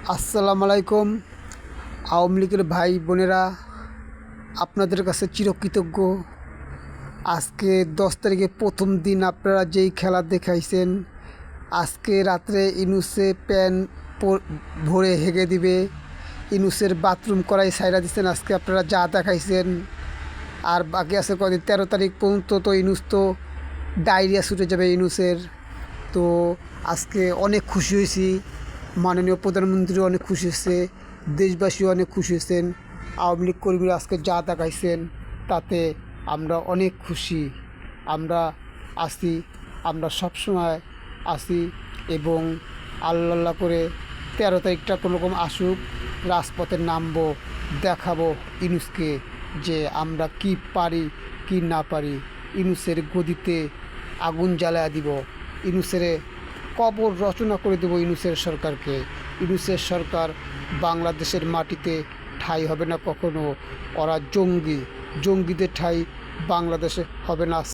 আসসালামু আলাইকুম। আওয়ামী লীগের ভাই বোনেরা, আপনাদের কাছে চিরকৃতজ্ঞ। আজকে 10 তারিখে প্রথম দিন আপনারা যেই খেলা দেখাইছেন, আজকে রাত্রে ইনুসে প্যান ভরে হেগে দিবে, ইনুসের বাথরুম করাই সাইরা দিচ্ছেন। আজকে আপনারা যা দেখাইছেন, আর বাকি আছে কদিন, 13 তারিখ পর্যন্ত তো ইনুস তো ডায়রিয়া ছুটে যাবে ইনুসের। তো আজকে অনেক খুশি হয়েছি, মাননীয় প্রধানমন্ত্রী অনেক খুশি হয়েছে, দেশবাসী অনেক খুশি হয়েছেন। আওয়ামী লীগ কর্মীরা আজকে যা দেখাইছেন তাতে আমরা অনেক খুশি। আমরা আছি, আমরা সবসময় আছি এবং আল্লাহ করে 13 তারিখটা কোনোরকম আসুক, রাজপথে নামবো, দেখাবো ইনুসকে যে আমরা কি পারি কি না পারি। ইনুসের গদিতে আগুন জ্বালায়া দিব, ইনুসের কবর রচনা করে দেব ইনুসের সরকারকে। ইনুসের সরকার বাংলাদেশের মাটিতে ঠাঁই হবে না কখনো। ওরা জঙ্গিদের ঠাঁই বাংলাদেশে হবে না।